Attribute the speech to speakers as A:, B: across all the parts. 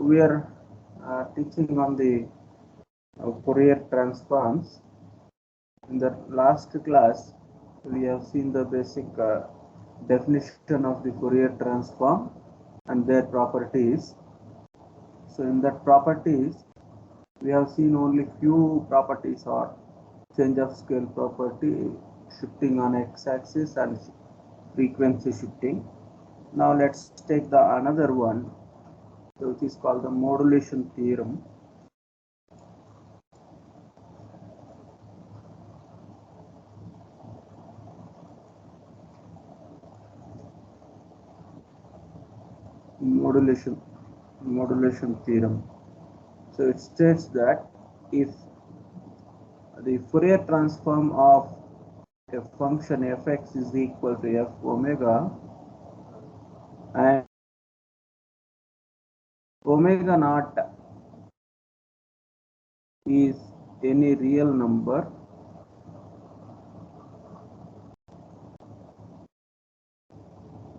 A: we are teaching on the Fourier transforms. In the last class, we have seen the basic definition of the Fourier transform and their properties. So in that properties, we have seen only few properties, or change of scale property, shifting on x-axis, and frequency shifting. Now let's take the another one, which is called the modulation theorem. Modulation theorem. So it states that if the Fourier transform of a function fx is equal to f omega, and omega naught is any real number,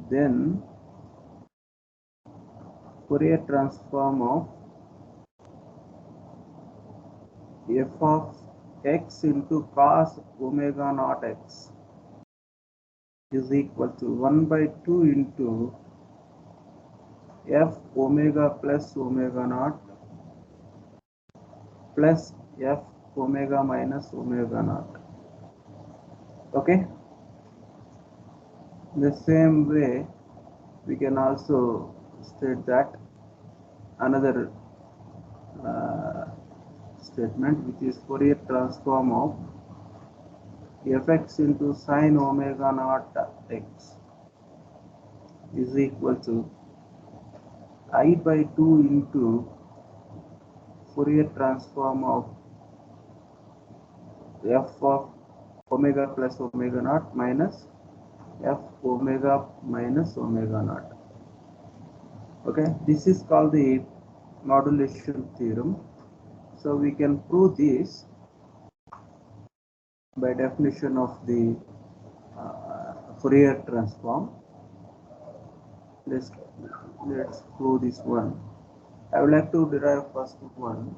A: then Fourier transform of f of x into cos omega naught x is equal to 1 by 2 into f omega plus omega naught plus f omega minus omega naught. Okay, the same way we can also state that another statement, which is Fourier transform of fx into sine omega naught x is equal to I by 2 into Fourier transform of f of omega plus omega naught minus f omega minus omega naught. Okay, this is called the modulation theorem. So we can prove this by definition of the Fourier transform. Let's prove this one. I would like to derive first one.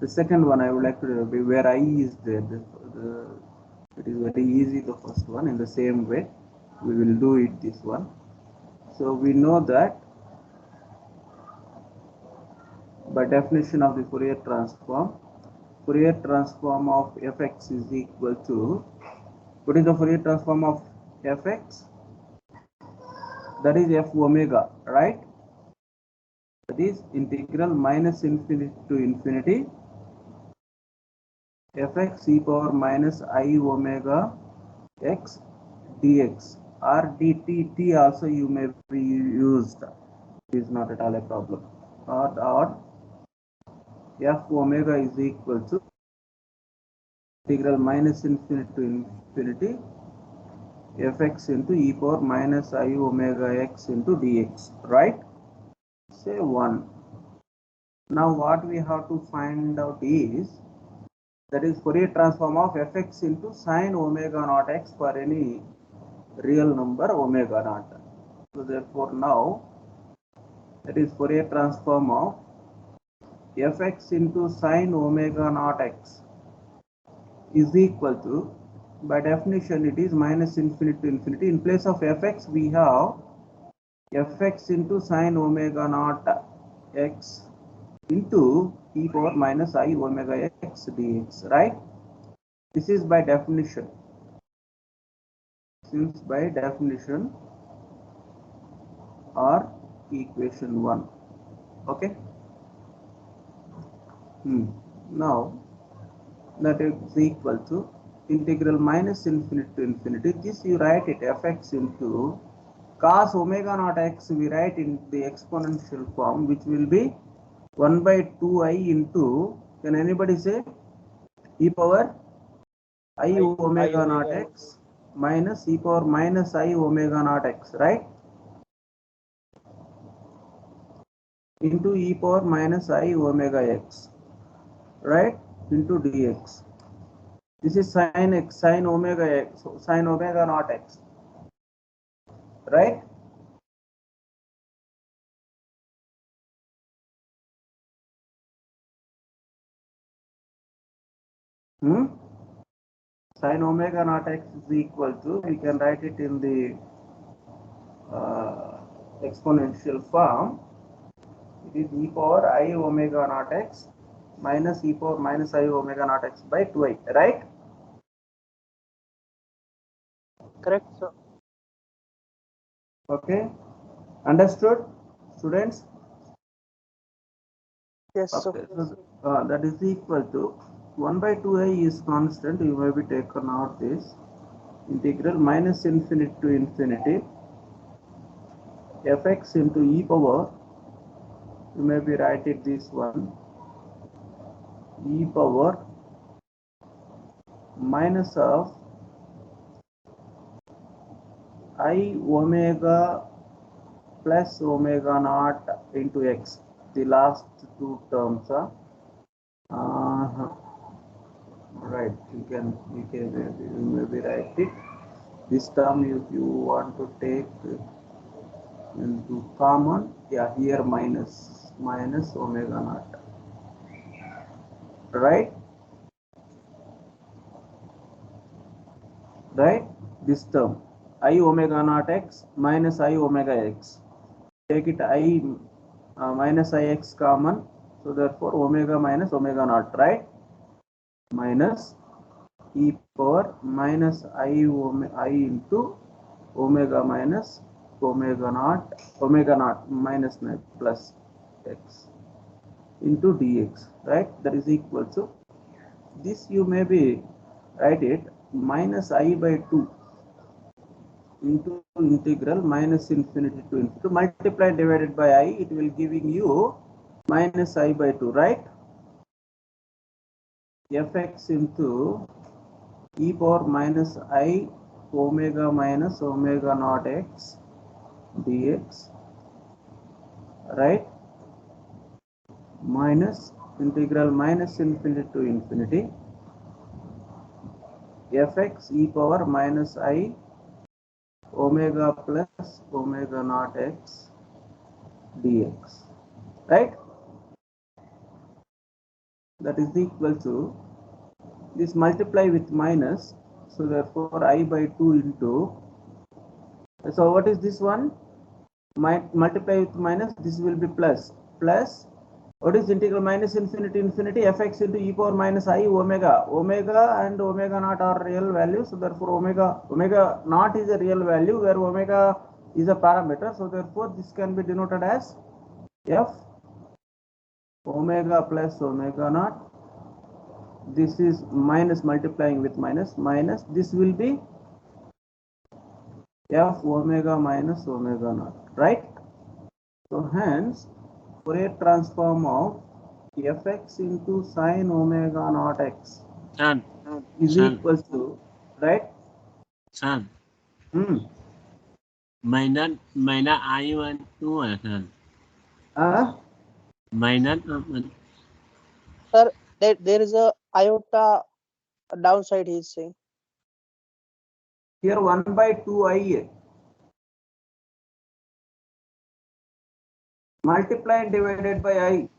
A: The second one I would like to derive where I is there. It is very easy, the first one. In the same way we will do it this one. So we know that by definition of the Fourier transform of fx is equal to, what is the Fourier transform of fx? That is f omega, right? That is integral minus infinity to infinity fx e power minus I omega x dx, or dt. T also you may be used, it is not at all a problem. Or f omega is equal to integral minus infinity to infinity fx into e power minus I omega x into dx, right? Say 1. Now what we have to find out is, that is Fourier transform of fx into sine omega naught x for any real number omega naught. So therefore now, that is Fourier transform of fx into sine omega naught x is equal to, by definition it is minus infinity to infinity. In place of fx we have fx into sine omega naught x into e power minus I omega x dx, right? This is by definition. Since by definition or equation 1. Okay. Now that is equal to integral minus infinity to infinity. This you write it fx into cos omega naught x, we write in the exponential form, which will be 1 by 2i into, can anybody say, e power I omega naught x minus e power minus I omega naught x, right? Into e power minus I omega x, right? Into dx. This is sine x, sine omega x, sine omega naught x, right? Sin omega naught x is equal to, we can write it in the exponential form. It is e power I omega naught x minus e power minus I omega naught x by 2i, right?
B: Correct, sir.
A: Okay, understood, students?
B: Yes, sir.
A: Okay, so that is equal to 1 by 2i is constant. You may be taken out this integral minus infinity to infinity fx into e power, you may be write it this one, e power minus of I omega plus omega naught into x. The last two terms are right. You may be write it. This term, if you want to take into common, yeah, here minus omega naught, right? This term I omega naught x minus I omega x, take it I minus ix common, so therefore omega minus omega naught, right? Minus e power minus I into omega minus omega naught minus net plus x into dx, right? That is equal to this, you may be write it minus I by 2 into integral minus infinity to infinity, multiply divided by I, it will giving you minus I by 2, right? Fx into e power minus I omega minus omega naught x dx, right? Minus integral minus infinity to infinity fx e power minus I omega plus omega naught x dx, right? That is equal to this, multiply with minus, so therefore I by 2 into, so what is this one? Multiply with minus, this will be plus what is integral minus infinity infinity fx into e power minus I omega and omega naught are real values, so therefore omega naught is a real value where omega is a parameter, so therefore this can be denoted as f omega plus omega naught. This is minus, multiplying with minus, this will be f omega minus omega naught, right? So hence Fourier transform of fx into sine omega naught x is equal to, right?
C: Minus I1 2 minus
B: Sir, there is a iota downside, he is saying.
A: Here 1 by 2 I multiply and divided by I.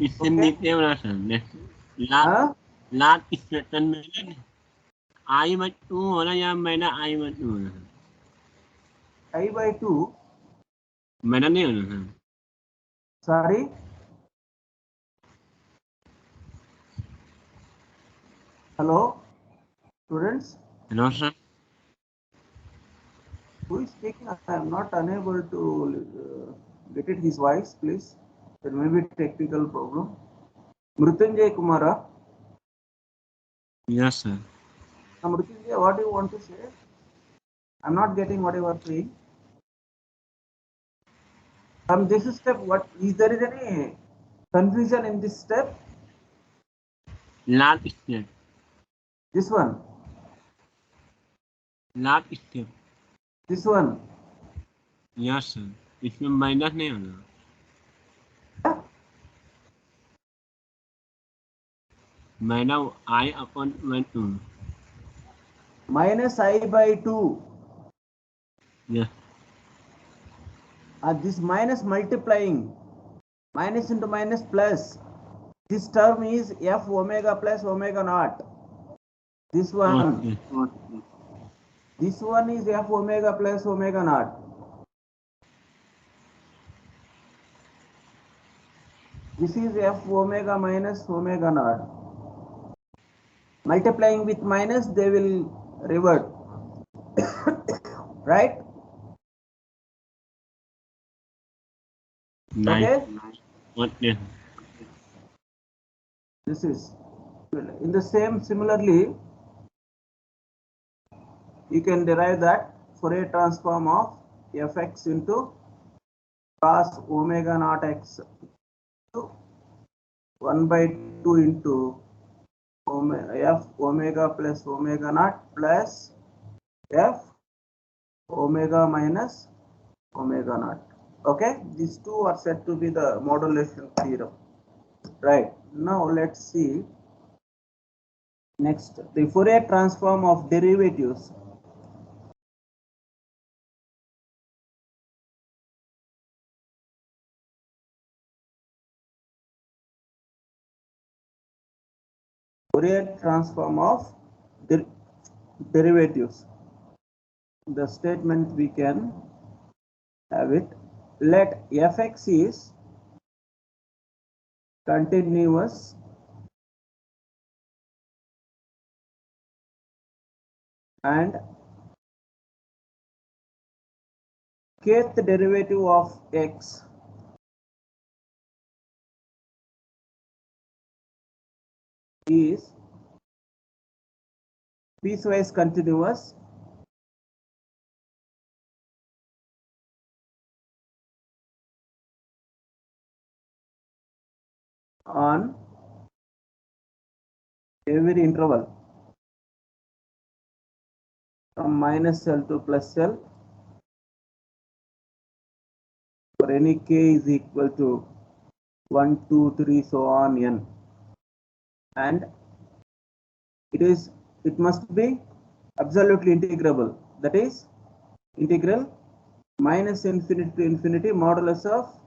C: इससे लाट equation में I by 2 होना या minus I by 2 होना
A: I by 2
C: minus नहीं होना
A: sorry, hello students,
C: hello sir,
A: who is speaking? I am not unable to get it, his voice, please. There may be technical problem. Mrutyunjay Kumara.
C: yes sir.
A: Mrutyunjay, what do you want to say? I'm not getting what you are saying. From this step, what is there is any confusion in this step?
C: Last step.
A: This one.
C: Last step.
A: This one.
C: Yes sir. इसमें minus नहीं होना minus I upon 2
A: minus I by 2.
C: yes.
A: This minus multiplying Minus into minus plus. This term is f omega plus omega naught. This one.
C: Okay.
A: This one is f omega plus omega naught. This is f omega minus omega naught. Multiplying with minus, they will revert. Right?
C: Nice.
A: Okay? This is in the same. Similarly, you can derive that Fourier transform of fx into cos omega naught x to 1 by 2 into f omega plus omega naught plus f omega minus omega naught. Okay, these two are said to be the modulation theorem. Right, now let's see next the Fourier transform of derivatives. Fourier transform of derivatives. The statement we can have it. Let fx is continuous and kth derivative of x is piecewise continuous on every interval from minus L to plus L for any k is equal to 1, 2, 3, so on n, and it must be absolutely integrable. That is integral minus infinity to infinity modulus of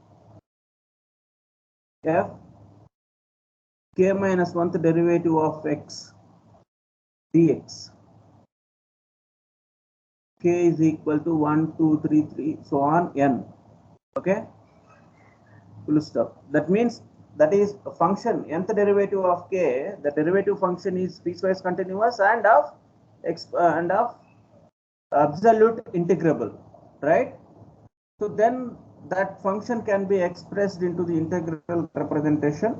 A: f k minus 1th derivative of x dx. K is equal to 1, 2, 3, 3, so on n. Okay, full stop. That means that is a function nth derivative of k. The derivative function is piecewise continuous and of absolute integrable, right? So then that function can be expressed into the integral representation.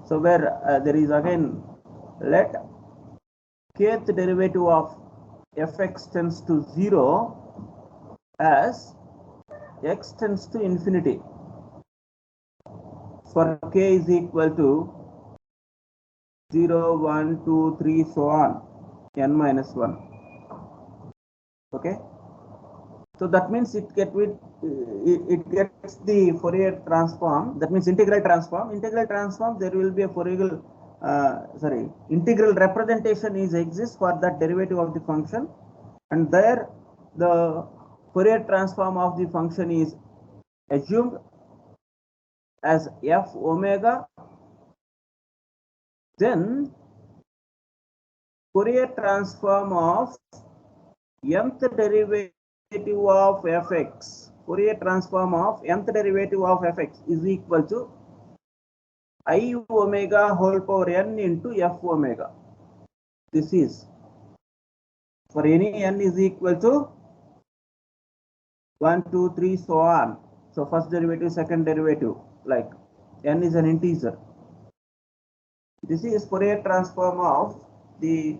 A: So where there is again let kth derivative of fx tends to 0 as x tends to infinity for k is equal to 0, 1, 2, 3, so on n minus 1. Okay, so that means it gets the Fourier transform. That means integral transform. Integral transform, there will be a Fourier integral representation exists for that derivative of the function, and there the Fourier transform of the function is assumed as f omega. Then Fourier transform of nth derivative of fx, Fourier transform of nth derivative of fx is equal to I omega whole power n into f omega. This is for any n is equal to 1, 2, 3, so on. So first derivative, second derivative, like n is an integer. This is Fourier transform of the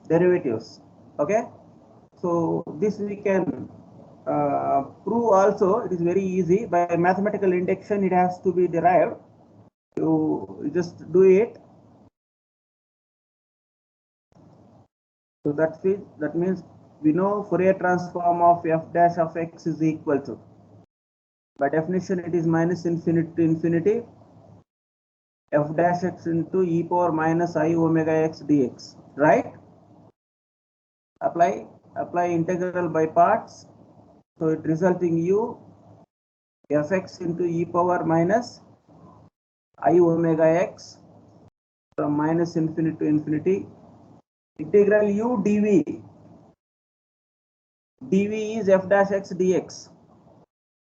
A: derivatives. Okay, so this we can prove also. It is very easy by mathematical induction. It has to be derived. You just do it. So that means we know Fourier transform of f dash of x is equal to, by definition it is minus infinity to infinity f dash x into e power minus I omega x dx, right? Apply integral by parts. So it resulting u fx into e power minus I omega x from minus infinity to infinity. Integral u dv. dv is f dash x dx.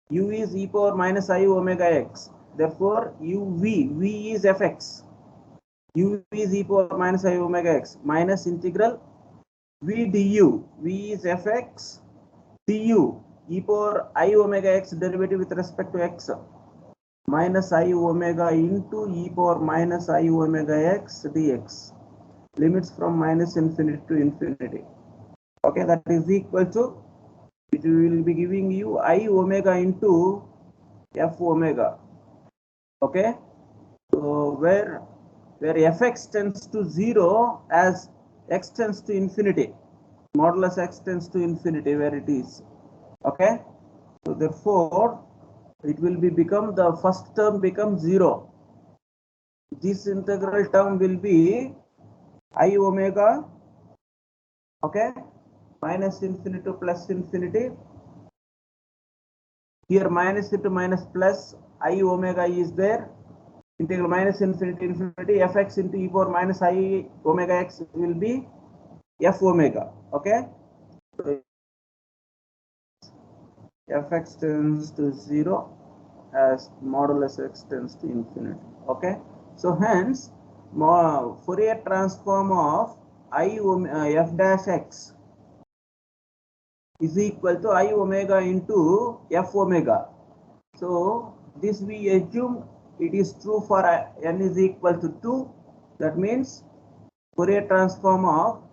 A: U is e power minus I omega x. Therefore, v is fx. U is e power minus I omega x minus integral v du. V is fx du e power I omega x derivative with respect to x minus I omega into e power minus I omega x dx. Limits from minus infinity to infinity. Okay, that is equal to, which will be giving you I omega into f omega. Okay, so where fx tends to 0 as x tends to infinity, modulus x tends to infinity where it is. Okay, so therefore it will be become, the first term becomes 0. This integral term will be I omega, okay, minus infinity to plus infinity. Here minus into minus plus I omega is there. Integral minus infinity to infinity fx into e power minus I omega x will be f omega. Okay, so fx tends to 0 as modulus x tends to infinity. Okay, so hence Fourier transform of I f dash x is equal to I omega into f omega. So this we assume it is true for n is equal to 2. That means Fourier transform of,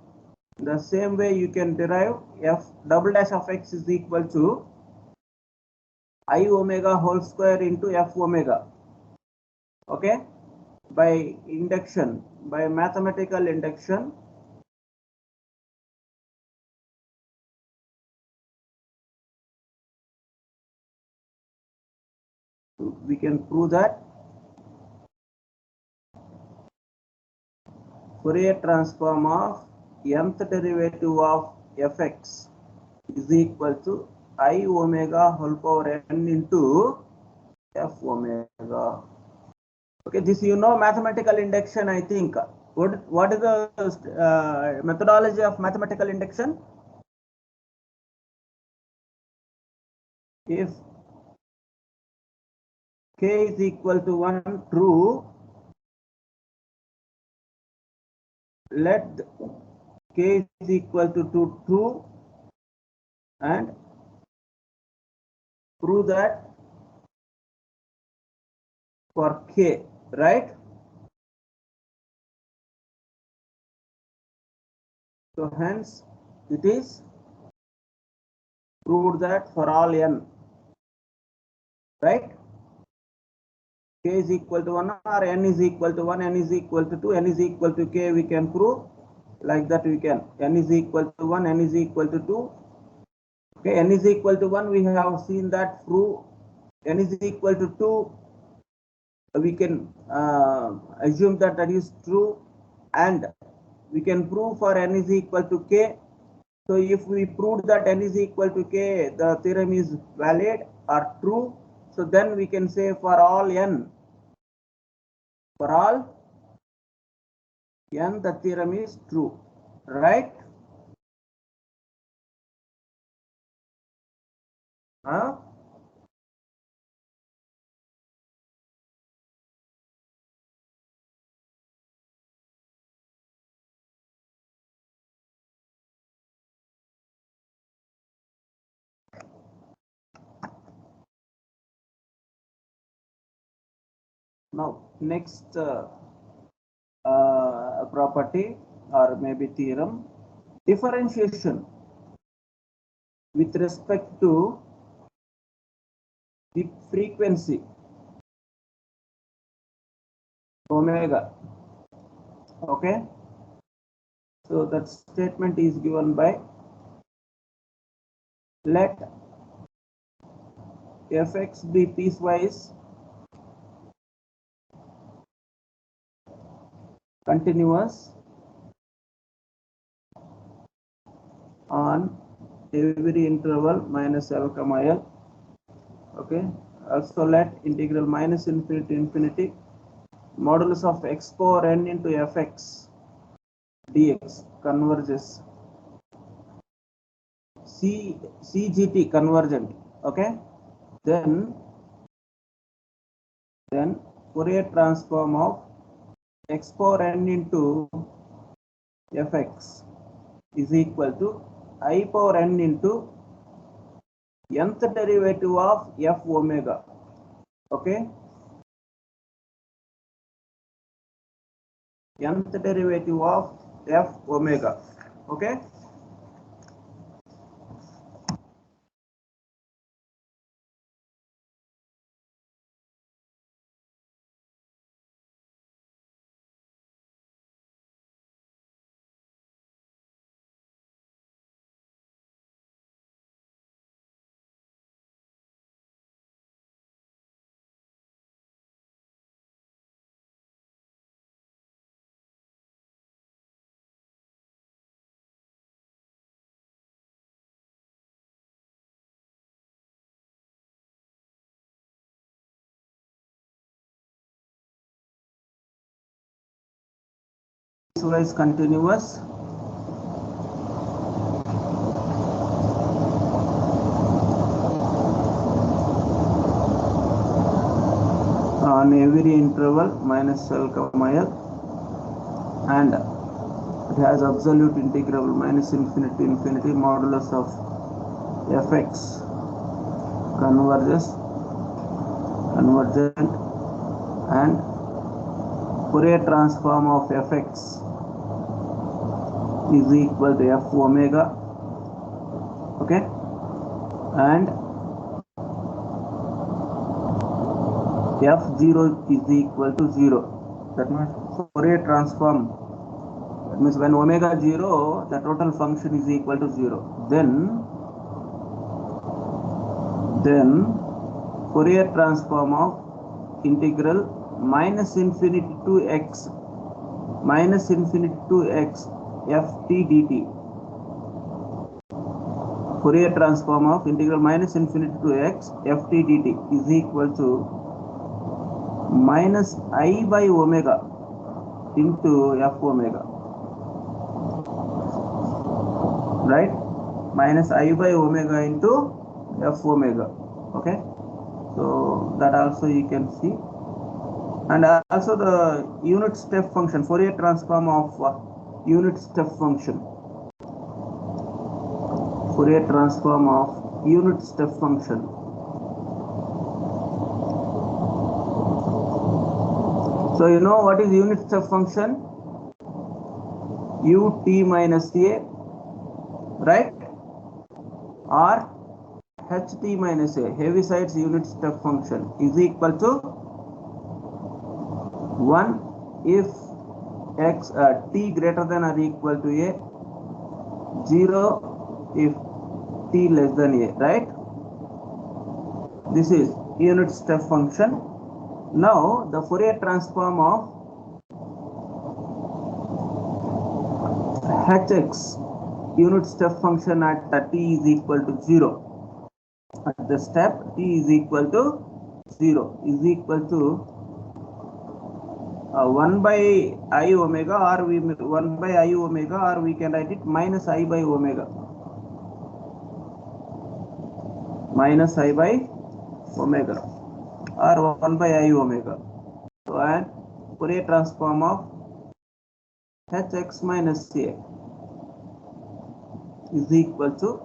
A: the same way you can derive f double dash of x is equal to I omega whole square into f omega. Okay, by induction, by mathematical induction, we can prove that Fourier transform of nth derivative of fx is equal to I omega whole power n into f omega. Okay, this you know mathematical induction, I think. What is the methodology of mathematical induction? If k is equal to 1 true, let k is equal to 2 true and prove that for k, right? So hence it is proved that for all n, right? K is equal to 1 or n is equal to 1, n is equal to 2, n is equal to k, we can prove like that. We can, n is equal to 1, n is equal to 2. Okay, n is equal to 1, we have seen that prove. N is equal to 2, we can assume that that is true, and we can prove for n is equal to k. So if we prove that n is equal to k, the theorem is valid or true. So then we can say for all n, the theorem is true, right? Now next property or maybe theorem, differentiation with respect to the frequency omega. Okay, so that statement is given by, let fx be piecewise continuous on every interval minus L comma L. Okay, also let integral minus infinity to infinity modulus of x power n into fx dx converges CGT convergent. Okay, then Fourier transform of x power n into fx is equal to I power n into nth derivative of f omega. Okay, nth derivative of f omega. Okay, piecewise continuous. On every interval minus L, L, and it has absolute integral minus infinity to infinity modulus of fx convergent, and Fourier transform of fx is equal to f omega. Okay, and f0 is equal to 0. That means Fourier transform, that means when omega 0, the total function is equal to 0. Then Fourier transform of integral minus infinity to x ft dt. Fourier transform of integral minus infinity to x ft dt is equal to minus I by omega into f omega, right? Minus I by omega into f omega. Okay, so that also you can see. And also the unit step function, Fourier transform of unit step function. Fourier transform of unit step function. So you know what is unit step function? ut minus a, right? Or ht minus a, Heaviside unit step function, is equal to 1 if x t greater than or equal to a, 0 if t less than a, right? This is unit step function. Now the Fourier transform of hx unit step function at t is equal to 0. At the step t is equal to 0 is equal to 1 by I omega, or 1 by I omega, or we can write it minus I by omega. Minus I by omega, or 1 by I omega. So, and Fourier transform of hx minus a is equal to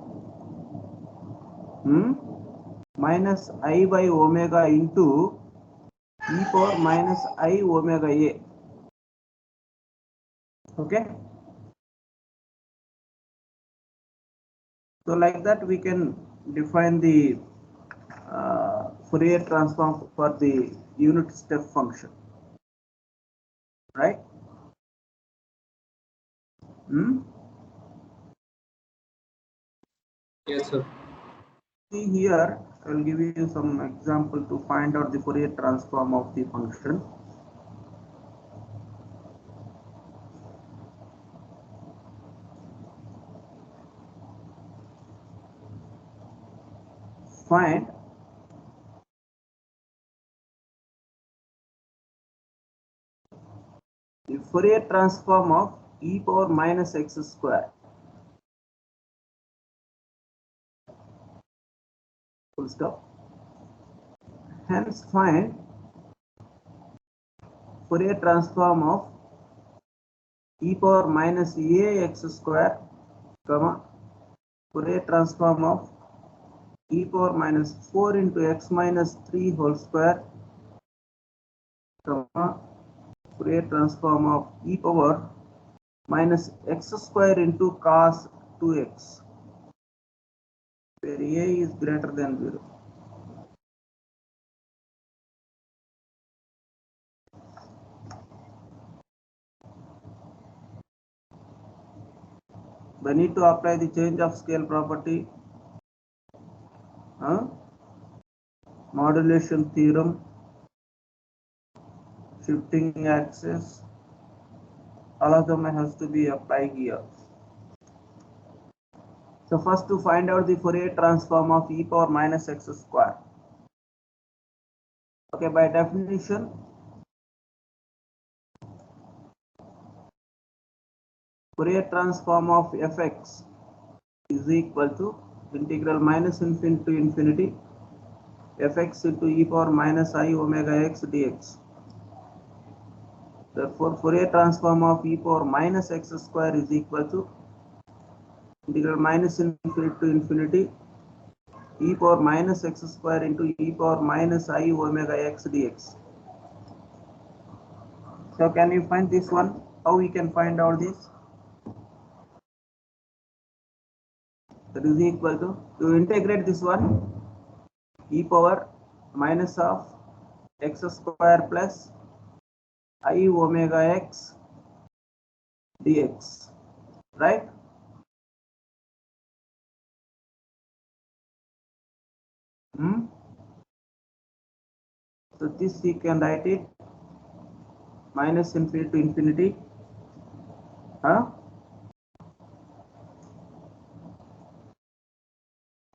A: minus I by omega into e power minus I omega a. Okay, so like that we can define the Fourier transform for the unit step function, right?
D: Yes, sir.
A: See here, I will give you some example to find out the Fourier transform of the function. Find Fourier transform of e power minus x square. Full stop. Hence find Fourier transform of e power minus ax square, comma, Fourier transform of e power minus 4 into x minus 3 whole square, comma, Fourier transform of e power minus x square into cos 2x, where a is greater than 0. We need to apply the change of scale property, modulation theorem, shifting axis, all of them has to be applied here. So first to find out the Fourier transform of e power minus x square. Okay, by definition, Fourier transform of fx is equal to integral minus infinity to infinity fx into e power minus I omega x dx. Therefore, Fourier transform of e power minus x square is equal to integral minus infinity to infinity e power minus x square into e power minus I omega x dx. So can you find this one? How we can find out this? That is equal to integrate this one, e power minus of x square plus I omega x dx, right? So this we can write it minus infinity to infinity,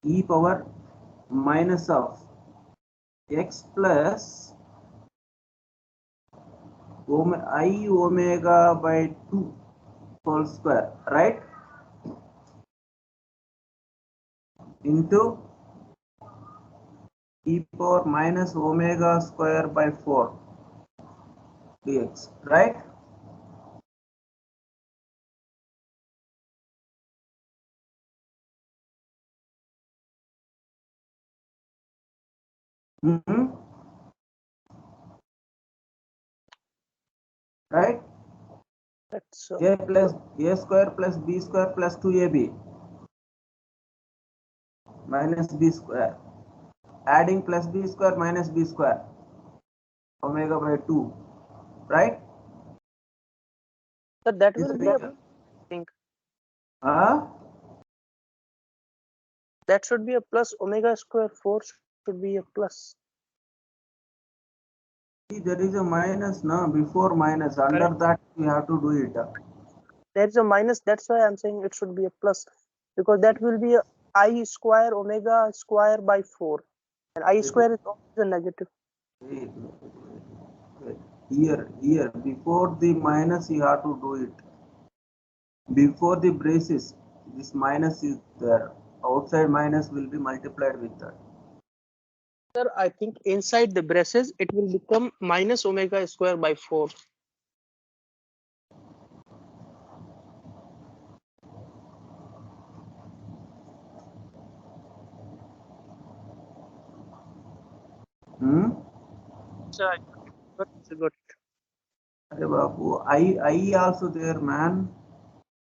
A: e power minus of x plus I omega by 2 whole square, right? Into e power minus omega square by 4 dx, right? Right?
B: That's
A: A plus a square plus b square plus 2ab minus b square, adding plus b square minus b square omega by 2, right?
B: so that
A: This
B: will
A: we
B: be a
A: can,
B: think that should be a plus omega square 4 should be a plus.
A: see, there is a minus now before minus, under that we have to do it.
B: There's a minus, that's why I'm saying it should be a plus, because that will be a I square omega square by 4, and I square is always a negative.
A: Wait. Here before the minus you have to do it. Before the braces, this minus is there. Outside minus will be multiplied with that.
B: Sir, I think inside the braces it will become minus omega square by 4. Sir, I got it.
A: I also there, man.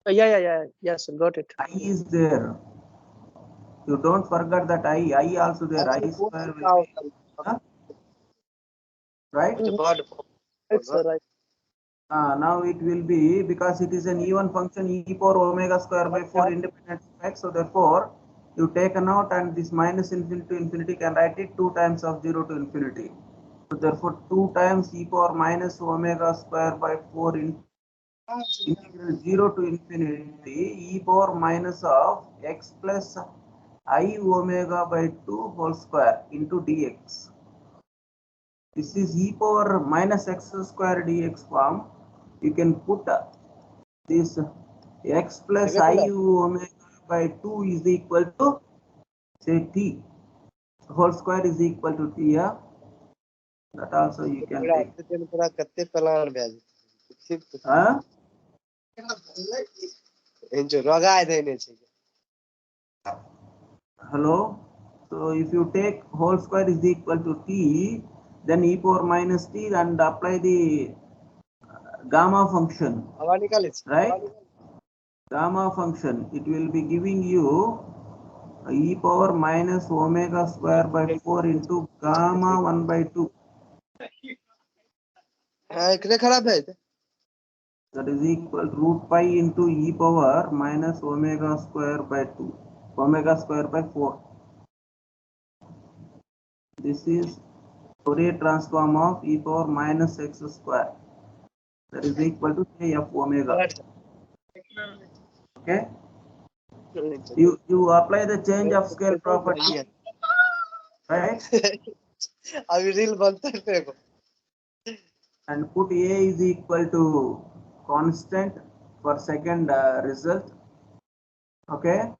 B: Yes, got it.
A: I is there. You don't forget that I also there. I square will be, right?
B: It's right.
A: Now it will be, because it is an even function, e power omega square by 4 independent of x. So therefore, you take a note, and this minus infinity to infinity can write it 2 times of 0 to infinity. So therefore, 2 times e power minus omega square by 4 in integral 0 to infinity e power minus of x plus I omega by 2 whole square into dx. This is e power minus x square dx form. you can put this x plus I omega by 2 is equal to, say, t. Whole square is equal to t, yeah? That also you can take. Huh? Hello? So if you take whole square is equal to t, then e power minus t and apply the gamma function, right? Gamma function, it will be giving you e power minus omega square by 4 into gamma 1 by 2. That is equal root pi into e power minus omega square by 2, omega square by 4. This is Fourier transform of e power minus x square. That is equal to k f omega. Okay. You apply the change of scale property, right? And put a is equal to constant for second result. Okay.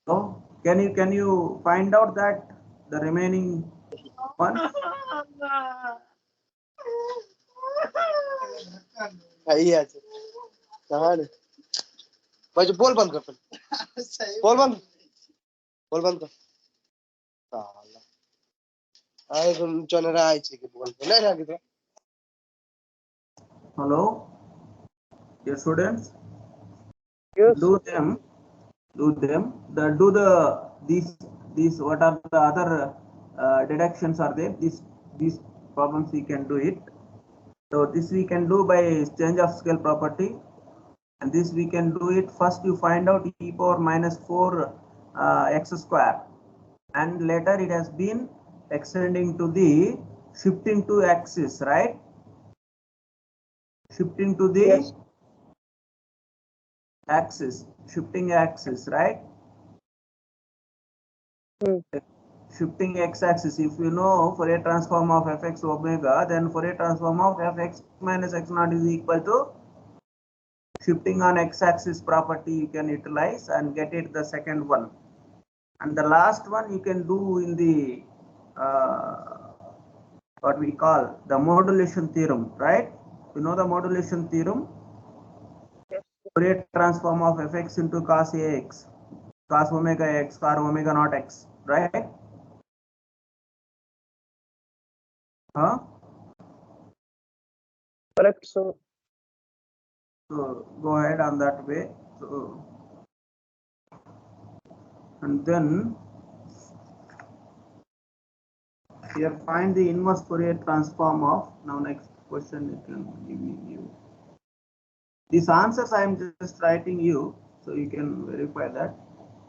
A: So can you find out that the remaining one?
D: बोल बंद कर बोल बंद कर
A: Hello, dear students.
B: Yes.
A: Do these what are the other deductions are there? These problems we can do it. So this we can do by change of scale property, and this we can do it. First you find out e power minus 4 x square, and later it has been extending to the shifting to axis, right? Shifting to the
B: Yes.
A: axis, shifting axis, right? Shifting x-axis. If you know Fourier transform of fx omega, then Fourier transform of fx minus x naught is equal to shifting on x-axis property you can utilize and get it the second one. And the last one you can do in the what we call the modulation theorem, right? You know the modulation theorem? Fourier transform of fx into cos ax, cos omega x, cos omega naught x, right? Huh?
B: Correct. So
A: go ahead on that way. So, and then here find the inverse Fourier transform of, now next question you can give me these answers I am just writing you, so you can verify that.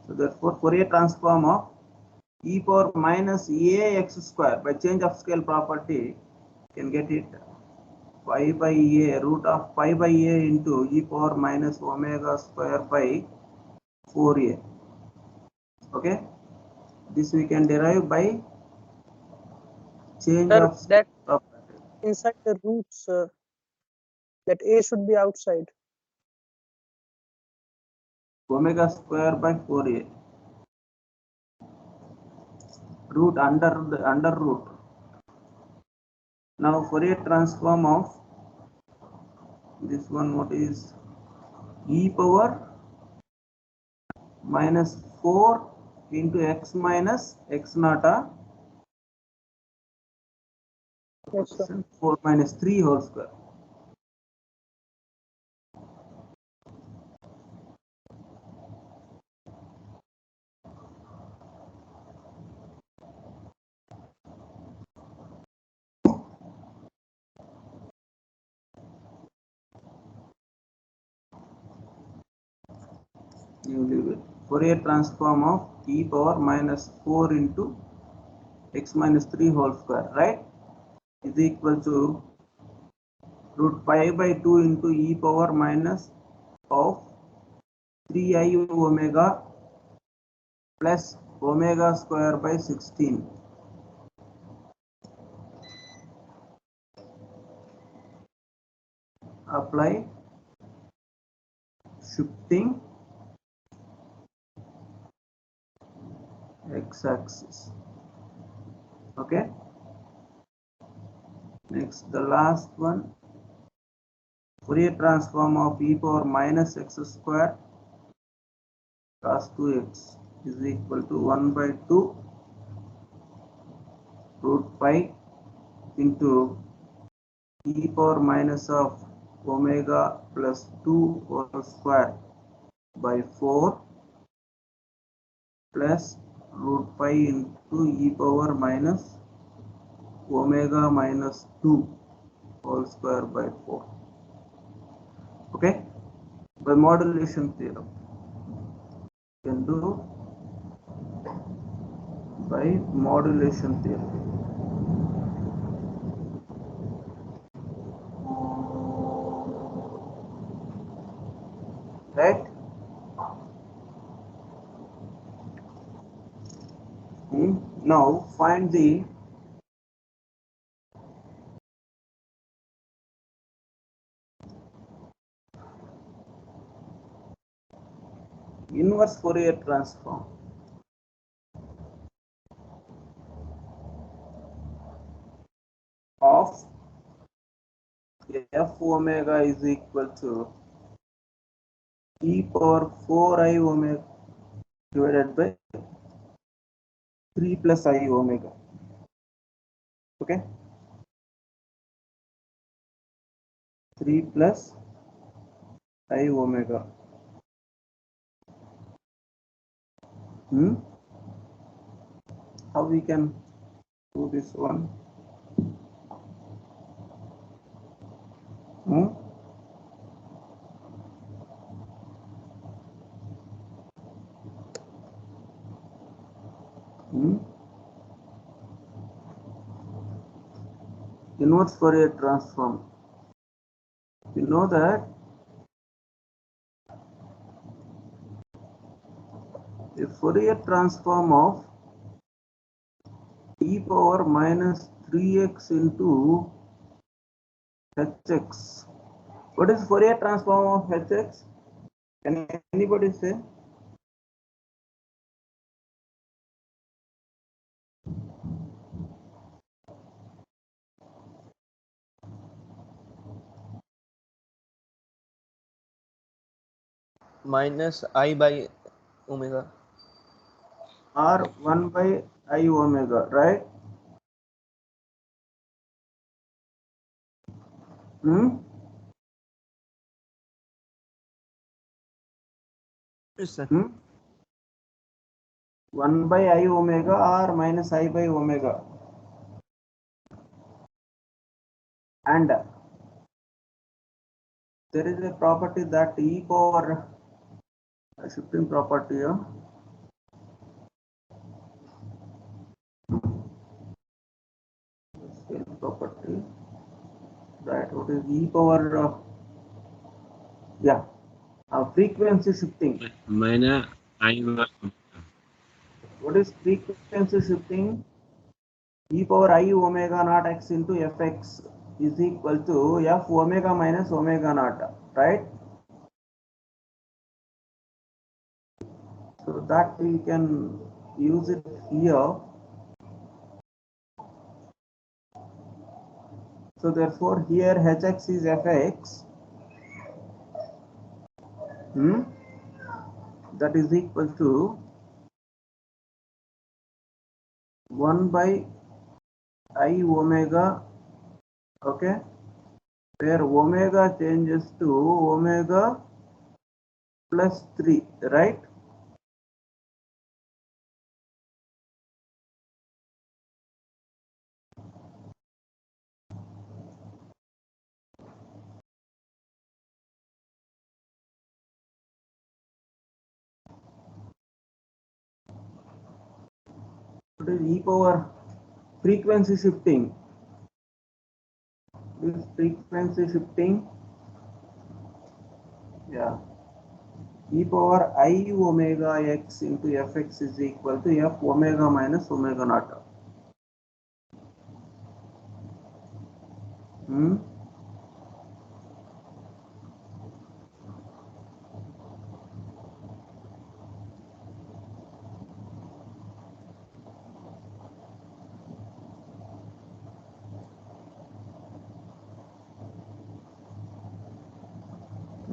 A: So therefore Fourier transform of e power minus ax square by change of scale property, you can get it pi by a, root of pi by a into e power minus omega square by 4a. Okay, this we can derive by change
B: sir,
A: of scale
B: that
A: property.
B: inside the roots, that a should be outside.
A: Omega square by 4a, root under root. Now Fourier transform of this one, what is e power minus 4 into x minus x naught,
B: Yes, sir.
A: 4 minus 3 whole square. You leave it. Fourier transform of e power minus 4 into x minus 3 whole square, right, is equal to root pi by 2 into e power minus of 3i omega plus omega square by 16. apply shifting x-axis. Okay. Next, the last one, Fourier transform of e power minus x square cos 2x is equal to 1 by 2 root pi into e power minus of omega plus 2 whole square by 4 plus root pi into e power minus omega minus 2 whole square by 4. Okay, by modulation theorem you can do by modulation theorem. Right? Now find the inverse Fourier transform of f omega is equal to e power 4 I omega divided by 3 plus I omega. Okay, 3 plus I omega. How we can do this one? Inverse Fourier transform. We know that the Fourier transform of e power minus 3x into hx. What is Fourier transform of hx? Can anybody say?
E: minus I by omega.
A: Or 1 by I omega, right?
E: Yes, sir.
A: 1 by I omega or minus I by omega. And there is a property that e power shifting property same property, right? What is e power frequency shifting.
C: Mana I
A: What is frequency shifting? E power I omega naught x into fx is equal to f omega minus omega naught, right? So that we can use it here. So therefore here hx is fx, that is equal to 1 by I omega, okay, where omega changes to omega plus 3, right? What is e power frequency shifting? This frequency shifting, e power I omega x into fx is equal to f omega minus omega naught.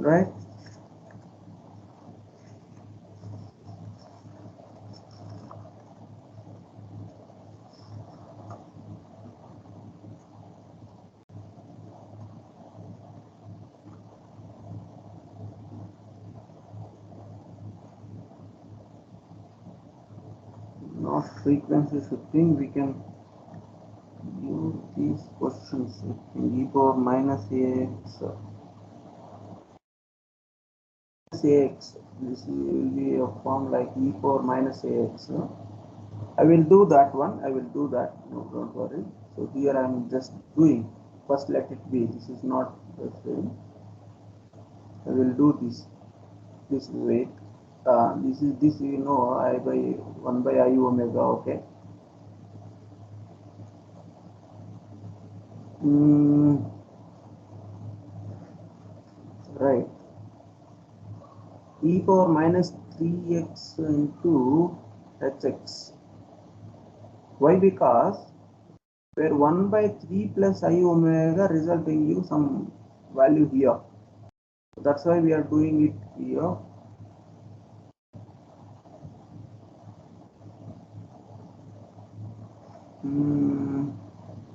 A: right? Not frequency shifting, we can use these questions. E power minus ax, this will be a form like e power minus ax. I will do that one, I will do that, no, don't worry. So here I am just doing, first let it be, this is not the same. I will do this way. This you know, I by 1 by I omega, okay. Right. E power minus 3x into hx. Why? Because where 1 by 3 plus I omega resulting you some value here. So that's why we are doing it here.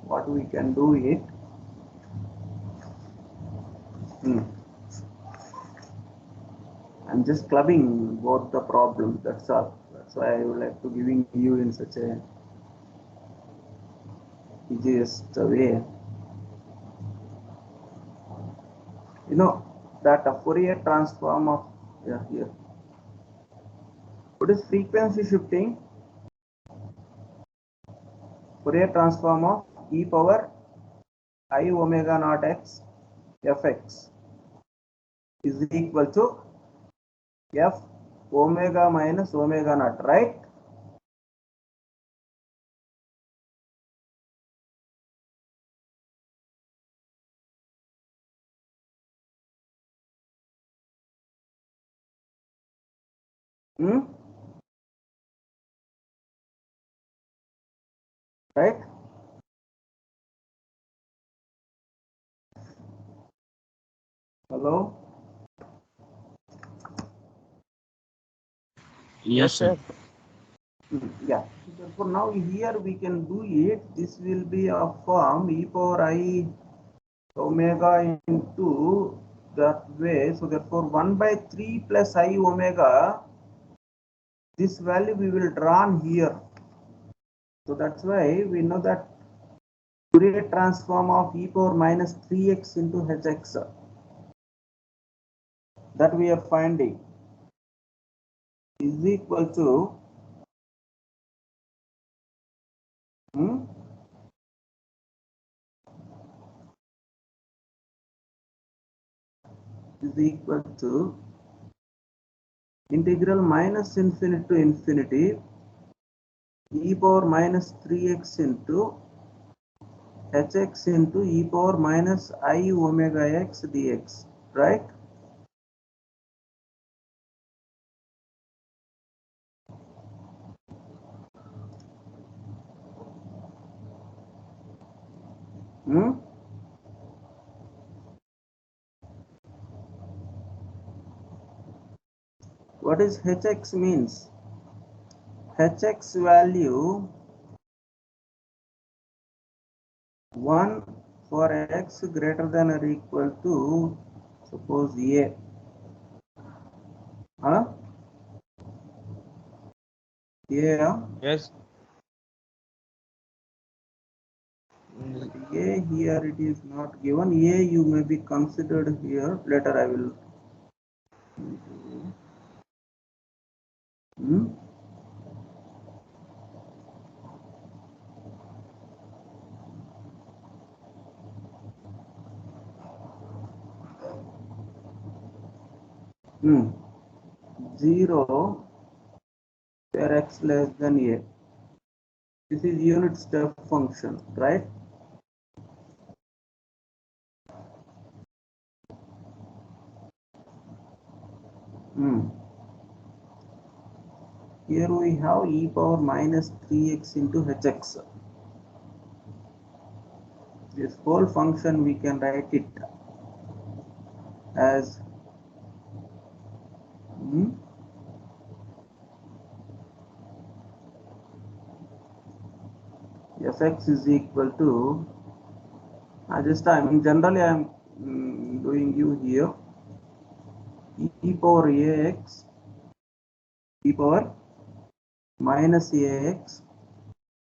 A: What we can do it. I'm just clubbing both the problems, that's all. That's why I would like to giving you in such a easiest way. You know that a Fourier transform of here. What is frequency shifting? Fourier transform of e power I omega naught x fx is equal to f omega minus omega naught, right? Right? Hello?
C: Yes, sir.
A: Yeah. For now here we can do it. This will be a form e power I omega into that way. So therefore 1 by 3 plus I omega, this value we will draw here. So that's why we know that Fourier transform of e power minus 3x into hx that we are finding is equal to integral minus infinity to infinity e power minus 3x into hx into e power minus I omega x dx, right? What is hx means? Hx value 1 for x greater than or equal to suppose a. Yeah.
E: Yes.
A: A here it is not given. A you may be considered here. Later I will. Zero where x less than a. This is unit step function, right? Here we have e power minus 3x into hx. This whole function we can write it as Hmm? Fx is equal to, generally I'm doing you here, e power ax, e power minus ax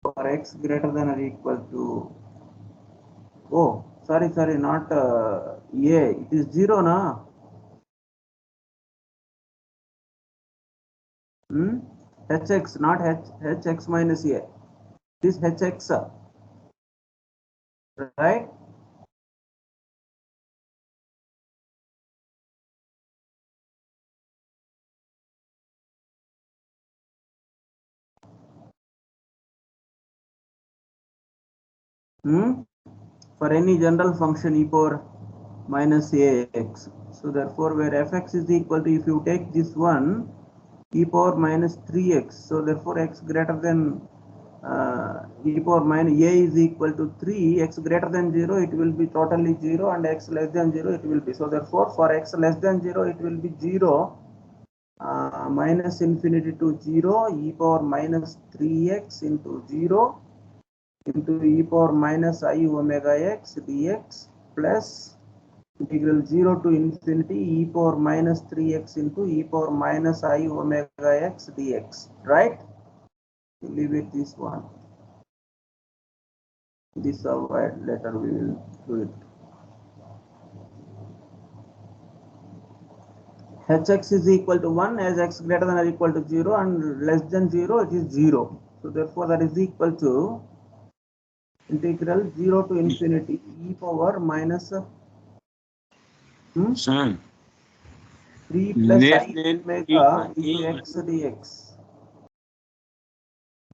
A: for x greater than or equal to, oh sorry not a, it is 0 na. Hx not hx minus a, it is hx, right? For any general function e power minus ax. So therefore, where fx is equal to, if you take this one, e power minus 3x. So therefore, x greater than e power minus a is equal to 3, x greater than 0, it will be totally 0, and x less than 0, it will be. So therefore, for x less than 0, it will be 0, minus infinity to 0, e power minus 3x into 0 into e power minus I omega x dx plus integral 0 to infinity e power minus 3x into e power minus I omega x dx, right? Leave it this one. This avoid, later we will do it. Hx is equal to 1 as x greater than or equal to 0 and less than 0, it is 0. So therefore that is equal to integral 0 to infinity e power minus
C: Son,
A: 3 plus
C: less
A: I
C: than
A: omega
C: equal
A: into
C: a.
A: x dx.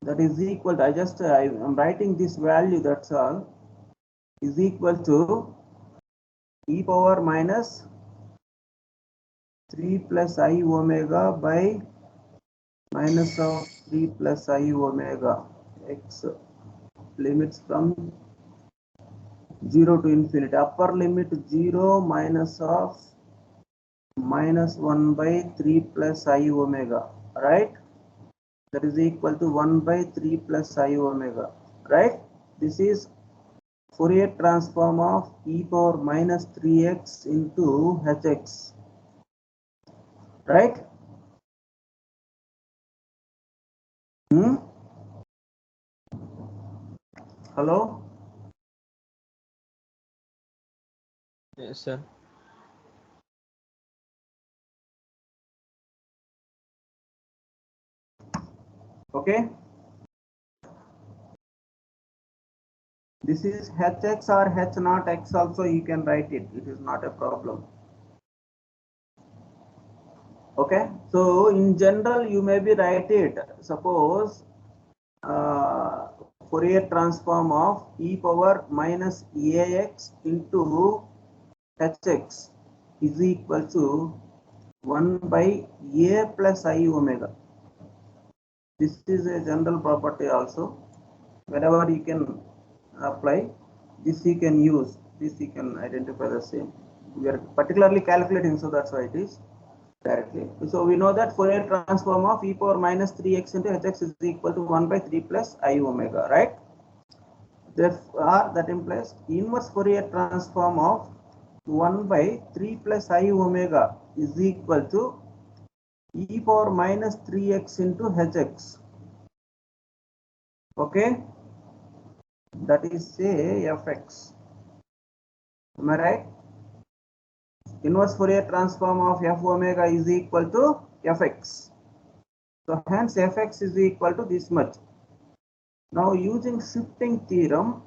A: That is equal to, I am writing this value, that's all, is equal to e power minus 3 plus I omega by minus of 3 plus I omega x, limits from 0 to infinity. Upper limit 0 minus of minus 1 by 3 plus I omega, right? That is equal to 1 by 3 plus I omega, right? This is Fourier transform of e power minus 3x into hx, right? Hello?
E: Yes, sir.
A: Okay. This is hx or h naught x also, you can write it. It is not a problem. Okay. So in general, you may be write it. Suppose Fourier transform of e power minus ax into hx is equal to 1 by a plus I omega. This is a general property also. Wherever you can apply, this you can use, this you can identify the same. We are particularly calculating, so that's why it is directly. So we know that Fourier transform of e power minus 3x into hx is equal to 1 by 3 plus I omega, right? Therefore, that implies inverse Fourier transform of 1 by 3 plus I omega is equal to e power minus 3x into hx. Okay, that is say fx. Am I right? Inverse Fourier transform of f omega is equal to fx. So hence fx is equal to this much. Now using shifting theorem,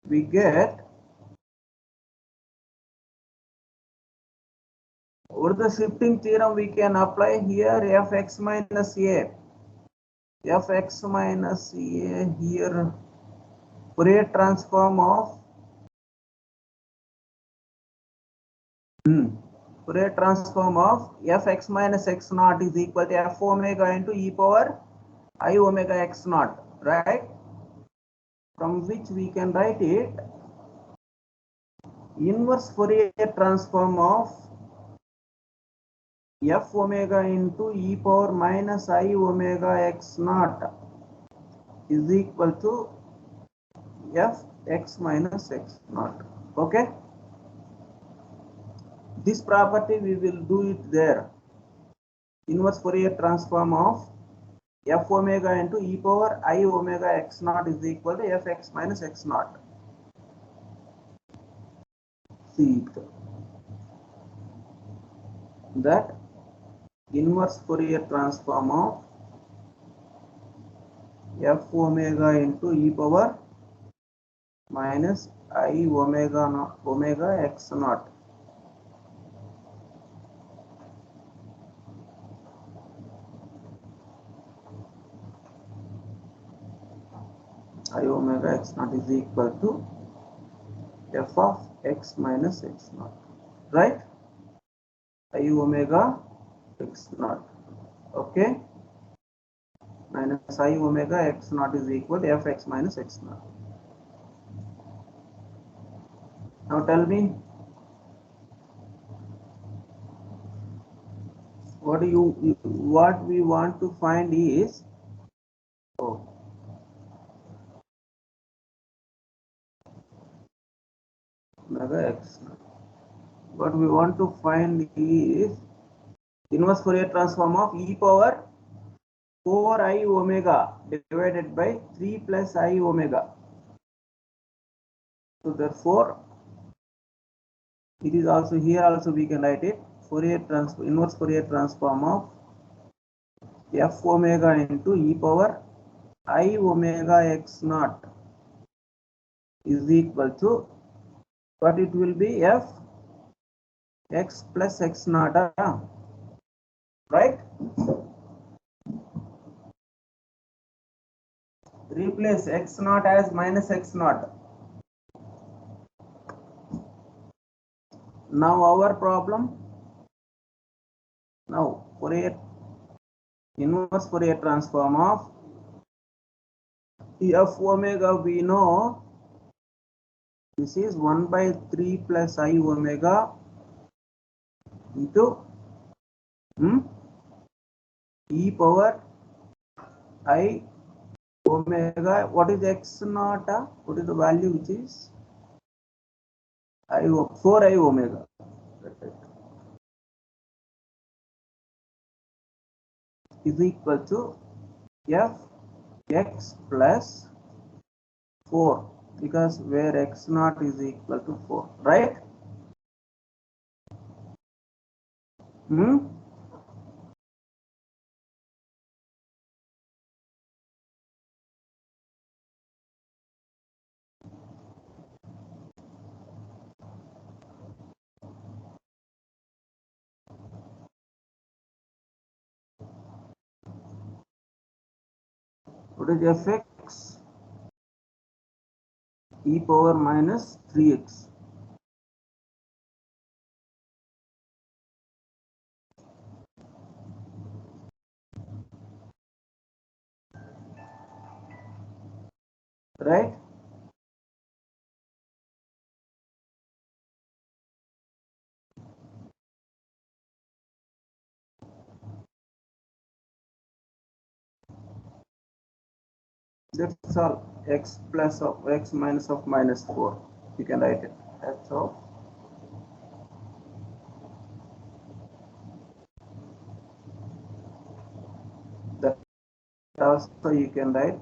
A: we get, or the shifting theorem we can apply here, fx minus a. Fx minus a here, Fourier transform of Fourier transform of fx minus x naught is equal to f omega into e power I omega x naught, right? From which we can write it inverse Fourier transform of f omega into e power minus I omega x naught is equal to f x minus x naught. Okay, this property we will do it there. Inverse Fourier transform of f omega into e power I omega x naught is equal to f x minus x naught. See it. That inverse Fourier transform of f omega into e power minus I omega naught, omega x naught. I omega x naught is equal to f of x minus x naught, right? I omega x naught, okay, minus I omega x naught is equal to f x minus x naught. Now tell me, what we want to find is, oh, omega x naught. What we want to find is inverse Fourier transform of e power 4I omega divided by 3 plus I omega. So therefore, it is also here also we can write it Fourier transform, inverse Fourier transform of f omega into e power I omega x naught is equal to, what it will be, f x plus x naught, right? Replace x naught as minus x naught. Now our problem, now Fourier inverse Fourier transform of f omega, we know this is 1 by 3 plus I omega into e power I omega. What is x naught? What is the value which is 4I omega? Is equal to f x plus 4, because where x naught is equal to 4, right? What is fx? E power minus 3x. Right? That's all. X plus of x minus of minus 4. You can write it. That's all. That also you can write.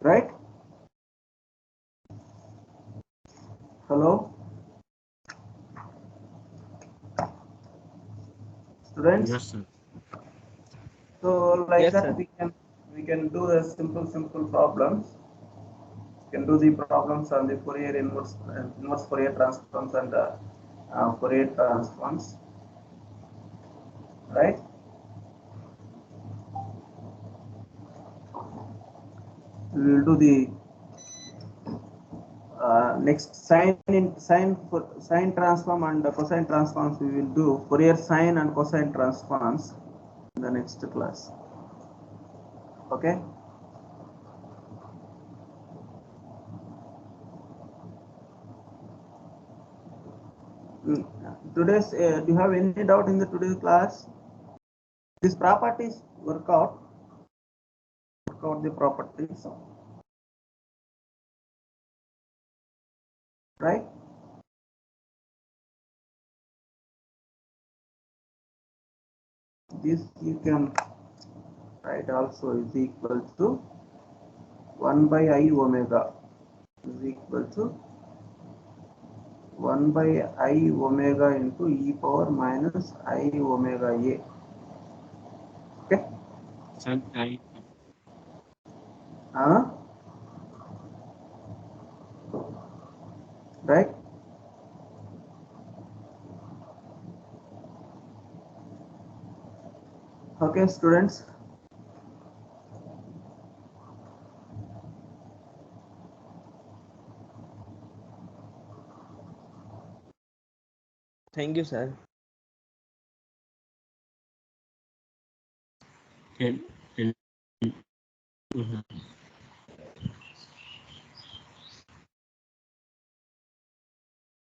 A: Right? Hello? Students?
C: Yes, sir.
A: So like
E: Yes,
A: that
E: sir.
A: we can do the simple problems. We can do the problems on the Fourier inverse Fourier transforms and Fourier transforms. Right? We will do the next sine transform and cosine transforms. We will do Fourier sine and cosine transforms in the next class. Okay. Today's do you have any doubt in the today's class? These properties work out the properties, right? This you can write also is equal to 1 by I omega is equal to 1 by I omega into e power minus I omega a. Okay.
C: Son, I.
A: Right? Okay, students.
E: Thank you, sir.
C: And, mhm.